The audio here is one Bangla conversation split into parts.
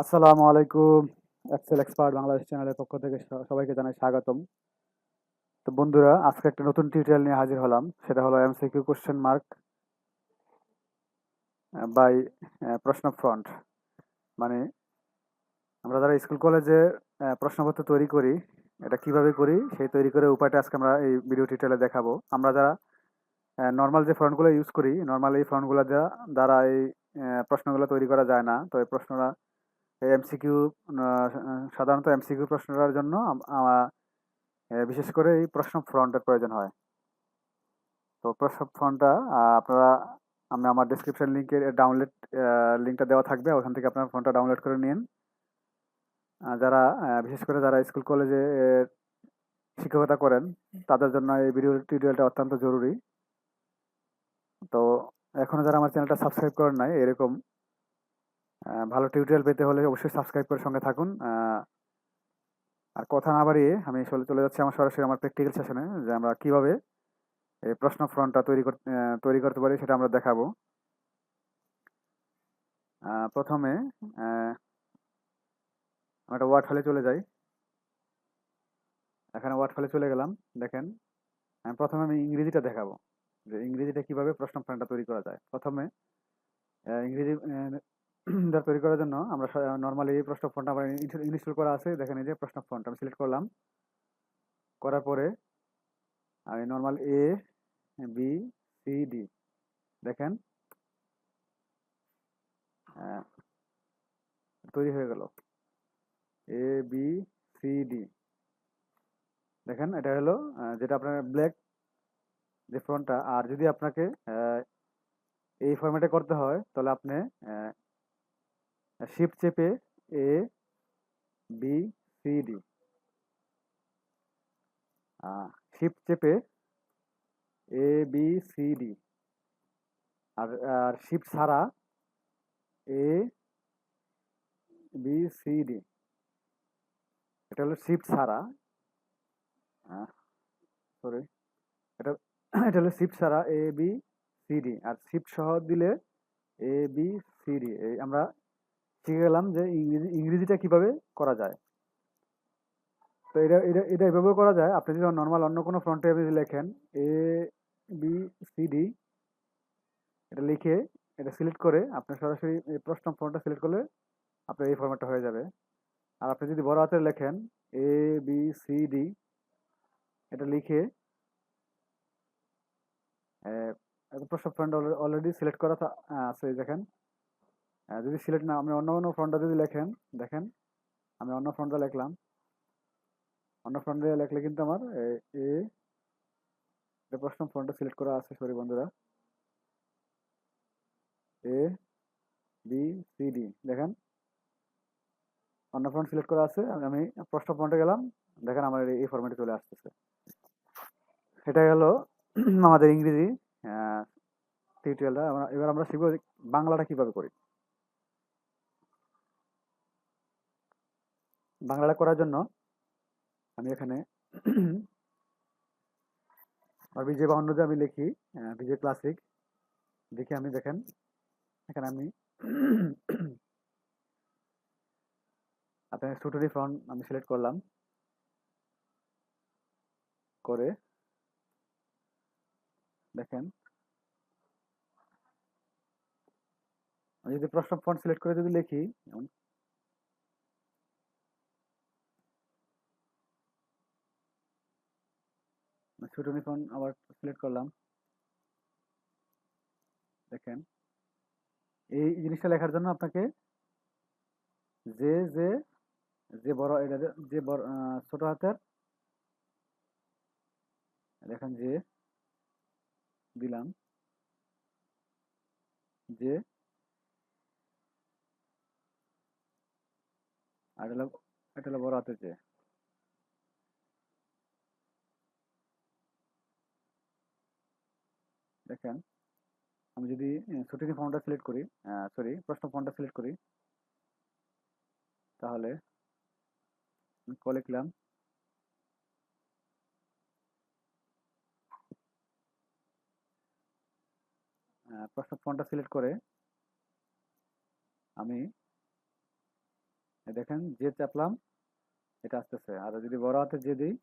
আসসালামু আলাইকুম। এক্সেল এক্সপার্ট বাংলাদেশ চ্যানেলের পক্ষ থেকে সবাইকে জানাই স্বাগতম। তো বন্ধুরা, আজকে একটা নতুন টিউটোরিয়াল নিয়ে হাজির হলাম। সেটা হলো এমসিকিউ কোশ্চেন মার্ক বাই প্রশ্ন ফ্রন্ট। মানে আমরা যারা স্কুল কলেজে প্রশ্নপত্র তৈরি করি, এটা কিভাবে করি সেই তৈরি করে উপায়টা আজকে আমরা এই ভিডিও টিউটোরিয়ালে দেখাবো। আমরা যারা নর্মাল যে ফন্টগুলো ইউজ করি, নর্মাল এই ফন্টগুলো দ্বারা এই প্রশ্নগুলো তৈরি করা যায় না। তো এই প্রশ্নটা এই এমসিকিউ সাধারণত এমসিকিউ প্রশ্নটার জন্য বিশেষ করে এই প্রশ্ন ফ্রন্টের প্রয়োজন হয়। তো প্রশ্ন ফ্রন্টটা আপনারা আমি আমার ডিসক্রিপশন লিঙ্কের ডাউনলোড লিঙ্কটা দেওয়া থাকবে, ওখান থেকে আপনারা ফোনটা ডাউনলোড করে নিন। যারা বিশেষ করে যারা স্কুল কলেজে শিক্ষকতা করেন, তাদের জন্য এই ভিডিও টিউটোরিয়ালটা অত্যন্ত জরুরি। তো এখনো যারা আমার চ্যানেলটা সাবস্ক্রাইব করেন নাই, এরকম ভালো টিউটোরিয়াল পেতে হলে অবশ্যই সাবস্ক্রাইব করে সঙ্গে থাকুন। আর কথা না বাড়িয়ে আমি চলে যাচ্ছি আমার সরাসরি আমার প্র্যাকটিক্যাল সেশনে, যে আমরা কিভাবে এই প্রশ্ন ফ্রন্টটা তৈরি করতে পারি সেটা আমরা দেখাবো। প্রথমে আমরা একটা ওয়ার্ড ফাইলে চলে যাই। এখানে ওয়ার্ড ফাইলে চলে গেলাম। দেখেন, প্রথমে আমি ইংরেজিটা দেখাবো, যে ইংরেজিটা কিভাবে প্রশ্ন ফ্রন্টটা তৈরি করা যায়। প্রথমে ইংরেজি টা তৈরি করার জন্য আমরা নর্মালি এই প্রশ্ন ফন্ট আমার ইনস্টল করা আছে। দেখেন, এই যে প্রশ্ন ফন্ট আমি সিলেক্ট করলাম। করার পরে আমি normal A B C D, দেখেন আহ, তৈরি হয়ে গেল এ বি সি ডি। দেখেন, এটা হলো যেটা আপনার ব্ল্যাক যে ফন্টটা। আর যদি আপনাকে এই ফরম্যাটে করতে হয়, তাহলে আপনি শিফট চেপে A B C D, shift চেপে A B C D, R R shift ছাড়া এ বি সি ডি। এটা হলো শিফট ছাড়া, সরি, এটা এটা হলো শিফট ছাড়া A B C D. R shift সহ দিলে এ বি সি ডি। এই আমরা শিখে গেলাম যে ইংরেজিটা কিভাবে করা যায়। তো এটা এভাবেও করা যায়। আপনি যদি নর্মাল অন্য কোনো ফ্রন্টে আপনি যদি লেখেন এ বি সি ডি, এটা লিখে এটা সিলেক্ট করে আপনি সরাসরি এই প্রশ্ন ফর্মটা সিলেক্ট করলে আপনার এই ফরম্যাটটা হয়ে যাবে। আর আপনি যদি বড় হাতের লেখেন এ বি সি ডি, এটা লিখে প্রশ্ন ফ্রন্ট অলরেডি সিলেক্ট করা আছে। দেখেন, যদি সিলেক্ট না আপনি অন্য অন্য ফ্রন্টটা যদি লেখেন, দেখেন আমি অন্য ফ্রন্টটা লিখলাম। অন্য ফ্রন্টে লেখলে কিন্তু আমার এ প্রশ্ন ফ্রন্টটা সিলেক্ট করা আছে। সরি বন্ধুরা, এ বি সি ডি, দেখেন অন্য ফ্রন্ট সিলেক্ট করা আছে। আমি প্রশ্ন ফ্রন্টে গেলাম, দেখেন আমার এই ফরম্যাটে চলে আসতেছে। এটা গেল আমাদের ইংরেজি টিউটোরিয়ালটা। এবার আমরা শিখবো যে বাংলাটা কিভাবে করি। বাংলাটা করার জন্য আমি এখানে বিজে বাহান্নতে আমি লিখি বিজে ক্লাসিক, দেখি আমি দেখেন এখানে আমি আপনার স্টুডেন্ট ফ্রন্ট আমি সিলেক্ট করলাম। করে দেখেন, আমি যদি প্রশ্ন ফন্ট সিলেক্ট করে যদি লিখি, যেমন স্টুডেন্ট ফন্ট আবার সিলেক্ট করলাম। দেখেন, এই জিনিসটা লেখার জন্য আপনাকে যে যে যে বড় এটা যে বড় ছোট হাতের, দেখেন যে দিলাম, যে আর এটা হলো বড় হাতের যে। দেখেন, আমি যদি ছুটিনি ফর্মটা সিলেক্ট করি, সরি প্রশ্ন ফর্মটা সিলেক্ট করি, তাহলে ক লিখলাম। প্রশ্ন ফর্মটা সিলেক্ট করে আমি দেখেন যে চাপলাম এটা আসতেছে, আর যদি বড় হাতের যে দিই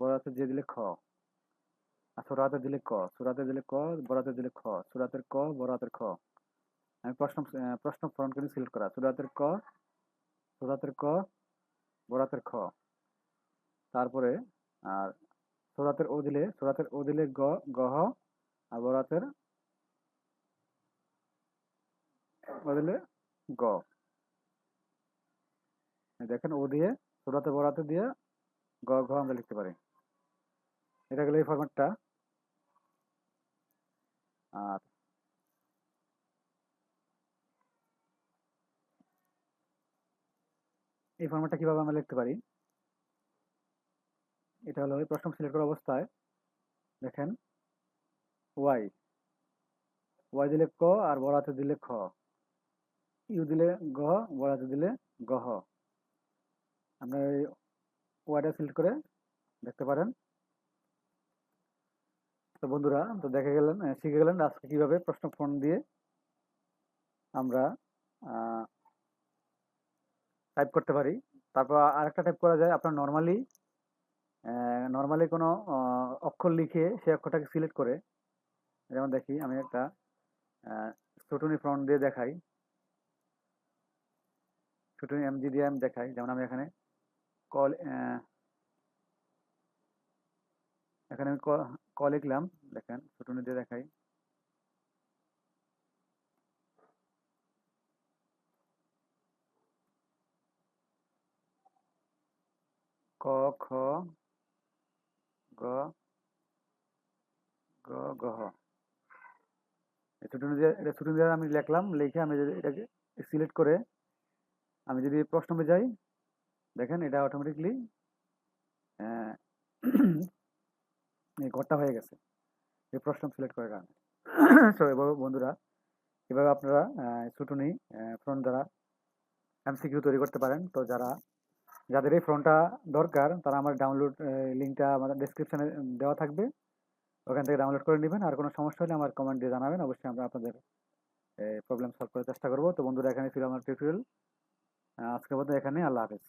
বড় হাতের যে দিলে খ, আর ছোট হাতের দিলে ক, ছোট হাতের দিলে ক, বড় হাতের দিলে খ, ছোট হাতের ক, বড় হাতের খ। আমি প্রশ্ন ফ্রন্ট করে সিলেক্ট করা, ছোট হাতের ক, ছোট হাতের ক, বড় হাতের খ। তারপরে আর ছোট হাতের ও দিলে, ছোট হাতের ও দিলে গ, গহ, আর বড় হাতের ও দিলে গ। দেখেন ও দিয়ে ছোট হাতে বড় হাতে দিয়ে গ ঘ আমরা লিখতে পারি। এটা গেলে এই ফরম্যাটটা। আর এই ফরম্যাটটা কিভাবে আমরা লিখতে পারি, এটা হলো প্রশ্ন সিলেক্ট করা অবস্থায় দেখেন ওয়াই, ওয়াই দিলে ক আর বড় হাতে দিলে খ, ইউ দিলে গ, বড় হাতে দিলে গহ। আমরা এই ওয়াইটা সিলেক্ট করে দেখতে পারেন। তো বন্ধুরা, তো দেখে গেলেন, শিখে গেলেন আজকে কিভাবে প্রশ্ন ফোন দিয়ে আমরা টাইপ করতে পারি। তারপর আরেকটা টাইপ করা যায়, আপনার নর্মালি নর্মালি কোনো অক্ষর লিখে সেই অক্ষরটাকে সিলেক্ট করে, যেমন দেখি আমি একটা ছুটুনি ফ্রন্ট দিয়ে দেখাই, ছুটুনি এমজি দিয়ে আমি দেখাই। যেমন আমি এখানে কল, এখানে আমি ক লিখলাম, দেখেন ছুটুনি দিয়ে দেখাই, ক, খ, গ, গ, গহ। ছুটুনি দিয়ে, এটা ছুটুনি দিয়ে আমি লিখলাম, লিখে আমি যদি এটাকে সিলেক্ট করে আমি যদি প্রশ্নমে যাই, দেখেন এটা অটোমেটিকলি এই ঘরটা হয়ে গেছে এই প্রশ্ন সিলেক্ট করার কারণে। সো এভাবে বন্ধুরা, এভাবে আপনারা ছুটুনি ফ্রন্ট দ্বারা এমসিকিউ তৈরি করতে পারেন। তো যাদের এই ফ্রন্টটা দরকার তারা আমার ডাউনলোড লিঙ্কটা আমাদের ডেসক্রিপশনে দেওয়া থাকবে, ওখান থেকে ডাউনলোড করে নেবেন। আর কোনো সমস্যা হলে আমার কমেন্ট দিয়ে জানাবেন, অবশ্যই আমরা আপনাদের প্রবলেম সলভ করার চেষ্টা করব। তো বন্ধুরা, এখানে ছিল আমার টিউটোরিয়াল, আজকের মতো এখানে, আল্লাহ হাফেজ।